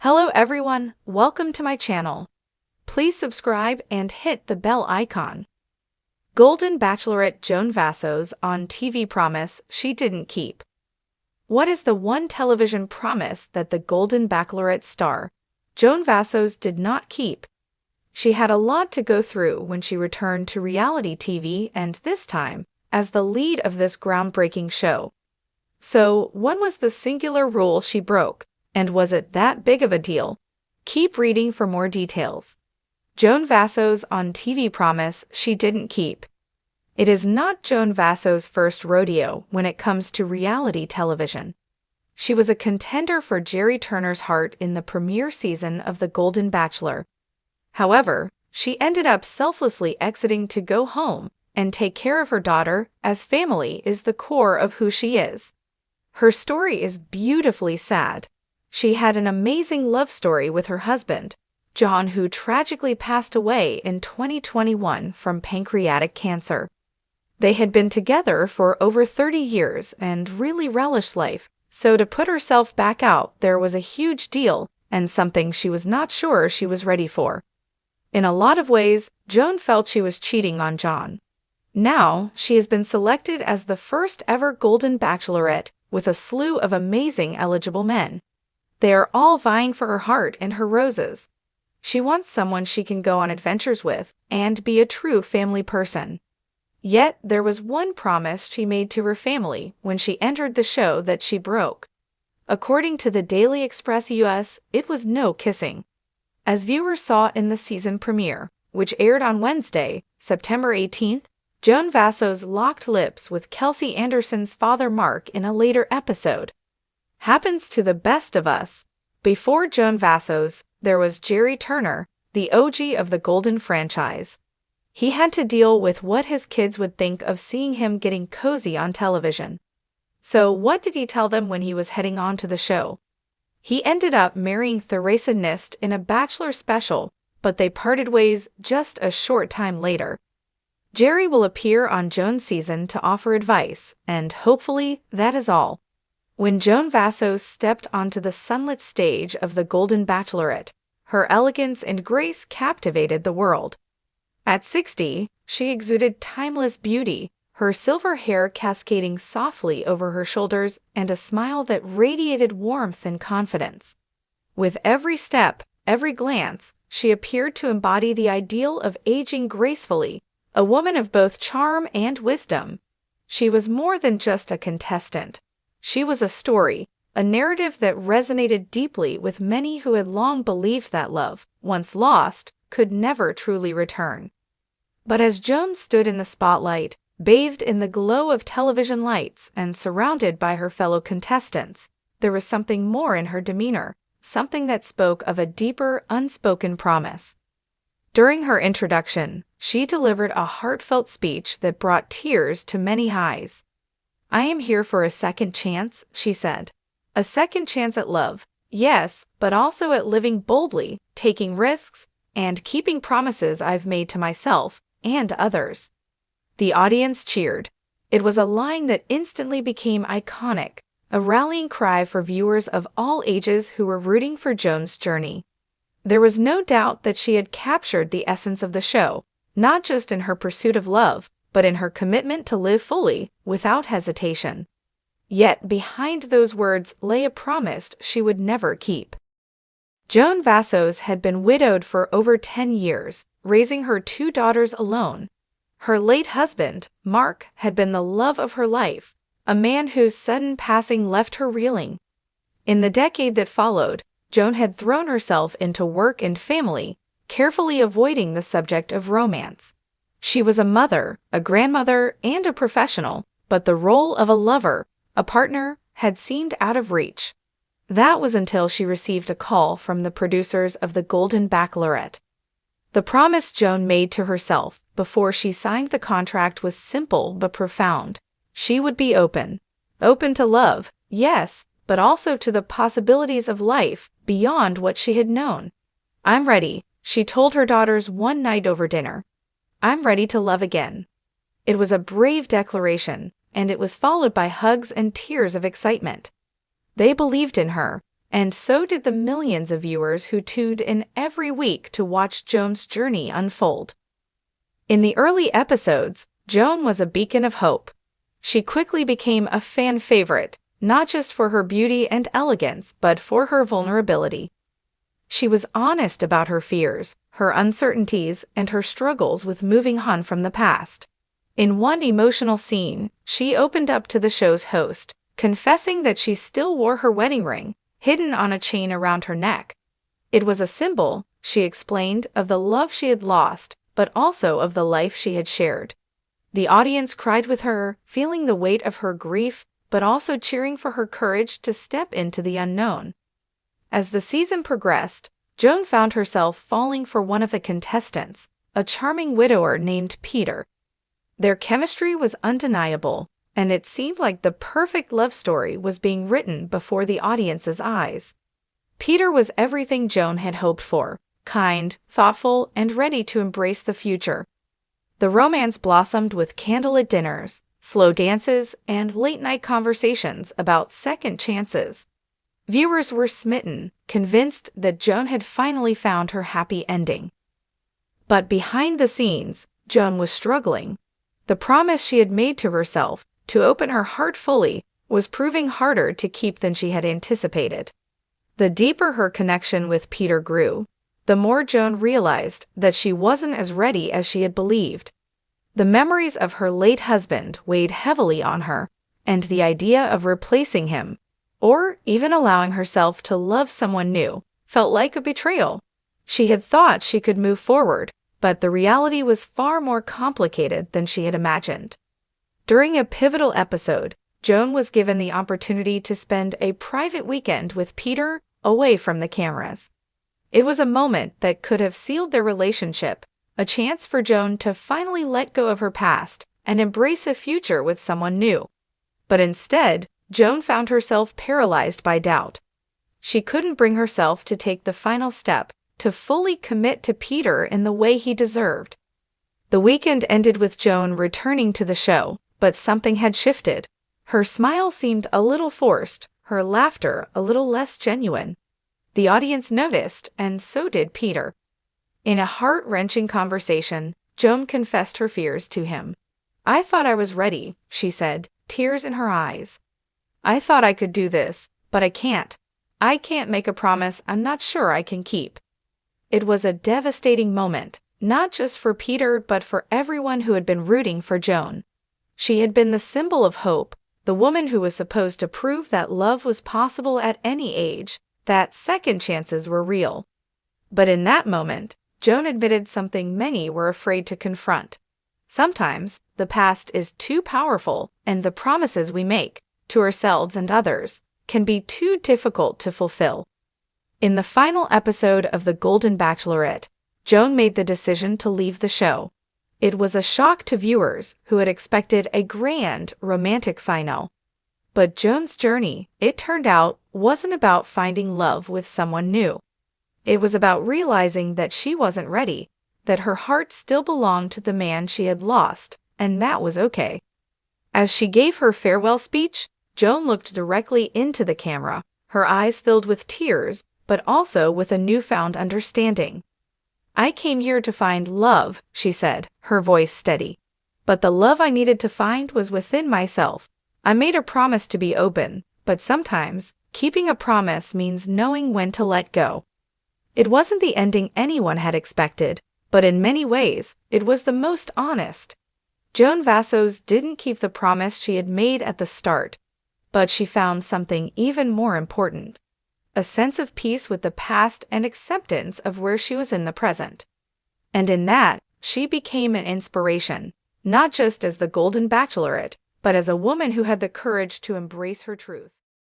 Hello everyone, welcome to my channel. Please subscribe and hit the bell icon. Golden Bachelorette Joan Vassos on TV promise she didn't keep. What is the one television promise that the Golden Bachelorette star, Joan Vassos, did not keep? She had a lot to go through when she returned to reality TV, and this time, as the lead of this groundbreaking show. So, what was the singular rule she broke? And was it that big of a deal? Keep reading for more details. Joan Vassos on TV promise she didn't keep. It is not Joan Vassos' first rodeo when it comes to reality television. She was a contender for Jerry Turner's heart in the premiere season of The Golden Bachelor. However, she ended up selflessly exiting to go home and take care of her daughter, as family is the core of who she is. Her story is beautifully sad. She had an amazing love story with her husband, John, who tragically passed away in 2021 from pancreatic cancer. They had been together for over 30 years and really relished life, so to put herself back out there was a huge deal and something she was not sure she was ready for. In a lot of ways, Joan felt she was cheating on John. Now, she has been selected as the first ever Golden Bachelorette with a slew of amazing eligible men. They are all vying for her heart and her roses. She wants someone she can go on adventures with and be a true family person. Yet, there was one promise she made to her family when she entered the show that she broke. According to the Daily Express US, it was no kissing. As viewers saw in the season premiere, which aired on Wednesday, September 18th, Joan Vassos locked lips with Kelsey Anderson's father Mark in a later episode. Happens to the best of us. Before Joan Vassos, there was Jerry Turner, the OG of the Golden franchise. He had to deal with what his kids would think of seeing him getting cozy on television. So what did he tell them when he was heading on to the show? He ended up marrying Theresa Nist in a Bachelor special, but they parted ways just a short time later. Jerry will appear on Joan's season to offer advice, and hopefully that is all. When Joan Vassos stepped onto the sunlit stage of The Golden Bachelorette, her elegance and grace captivated the world. At 60, she exuded timeless beauty, her silver hair cascading softly over her shoulders and a smile that radiated warmth and confidence. With every step, every glance, she appeared to embody the ideal of aging gracefully, a woman of both charm and wisdom. She was more than just a contestant. She was a story, a narrative that resonated deeply with many who had long believed that love, once lost, could never truly return. But as Joan stood in the spotlight, bathed in the glow of television lights and surrounded by her fellow contestants, there was something more in her demeanor, something that spoke of a deeper, unspoken promise. During her introduction, she delivered a heartfelt speech that brought tears to many eyes. "I am here for a second chance," she said. "A second chance at love, yes, but also at living boldly, taking risks, and keeping promises I've made to myself and others." The audience cheered. It was a line that instantly became iconic, a rallying cry for viewers of all ages who were rooting for Joan's journey. There was no doubt that she had captured the essence of the show, not just in her pursuit of love, but in her commitment to live fully, without hesitation. Yet behind those words lay a promise she would never keep. Joan Vassos had been widowed for over 10 years, raising her 2 daughters alone. Her late husband, Mark, had been the love of her life, a man whose sudden passing left her reeling. In the decade that followed, Joan had thrown herself into work and family, carefully avoiding the subject of romance. She was a mother, a grandmother, and a professional, but the role of a lover, a partner, had seemed out of reach. That was until she received a call from the producers of The Golden Bachelorette. The promise Joan made to herself before she signed the contract was simple but profound. She would be open. Open to love, yes, but also to the possibilities of life beyond what she had known. "I'm ready," she told her daughters one night over dinner. "I'm ready to love again." It was a brave declaration, and it was followed by hugs and tears of excitement. They believed in her. And so did the millions of viewers who tuned in every week to watch Joan's journey unfold. In the early episodes, Joan was a beacon of hope. She quickly became a fan favorite, not just for her beauty and elegance, but for her vulnerability. She was honest about her fears, her uncertainties, and her struggles with moving on from the past. In one emotional scene, she opened up to the show's host, confessing that she still wore her wedding ring, hidden on a chain around her neck. It was a symbol, she explained, of the love she had lost, but also of the life she had shared. The audience cried with her, feeling the weight of her grief, but also cheering for her courage to step into the unknown. As the season progressed, Joan found herself falling for one of the contestants, a charming widower named Peter. Their chemistry was undeniable, and it seemed like the perfect love story was being written before the audience's eyes. Peter was everything Joan had hoped for: kind, thoughtful, and ready to embrace the future. The romance blossomed with candlelit dinners, slow dances, and late-night conversations about second chances. Viewers were smitten, convinced that Joan had finally found her happy ending. But behind the scenes, Joan was struggling. The promise she had made to herself, to open her heart fully, was proving harder to keep than she had anticipated. The deeper her connection with Peter grew, the more Joan realized that she wasn't as ready as she had believed. The memories of her late husband weighed heavily on her, and the idea of replacing him, or even allowing herself to love someone new, felt like a betrayal. She had thought she could move forward, but the reality was far more complicated than she had imagined. During a pivotal episode, Joan was given the opportunity to spend a private weekend with Peter away from the cameras. It was a moment that could have sealed their relationship, a chance for Joan to finally let go of her past and embrace a future with someone new. But instead, Joan found herself paralyzed by doubt. She couldn't bring herself to take the final step, to fully commit to Peter in the way he deserved. The weekend ended with Joan returning to the show, but something had shifted. Her smile seemed a little forced, her laughter a little less genuine. The audience noticed, and so did Peter. In a heart-wrenching conversation, Joan confessed her fears to him. "I thought I was ready," she said, tears in her eyes. "I thought I could do this, but I can't. I can't make a promise I'm not sure I can keep." It was a devastating moment, not just for Peter but for everyone who had been rooting for Joan. She had been the symbol of hope, the woman who was supposed to prove that love was possible at any age, that second chances were real. But in that moment, Joan admitted something many were afraid to confront. Sometimes, the past is too powerful, and the promises we make, to ourselves and others, can be too difficult to fulfill. In the final episode of The Golden Bachelorette, Joan made the decision to leave the show. It was a shock to viewers who had expected a grand, romantic final. But Joan's journey, it turned out, wasn't about finding love with someone new. It was about realizing that she wasn't ready, that her heart still belonged to the man she had lost, and that was okay. As she gave her farewell speech, Joan looked directly into the camera, her eyes filled with tears, but also with a newfound understanding. "I came here to find love," she said, her voice steady. "But the love I needed to find was within myself. I made a promise to be open, but sometimes, keeping a promise means knowing when to let go." It wasn't the ending anyone had expected, but in many ways, it was the most honest. Joan Vassos didn't keep the promise she had made at the start, but she found something even more important: a sense of peace with the past and acceptance of where she was in the present. And in that, she became an inspiration, not just as the Golden Bachelorette, but as a woman who had the courage to embrace her truth.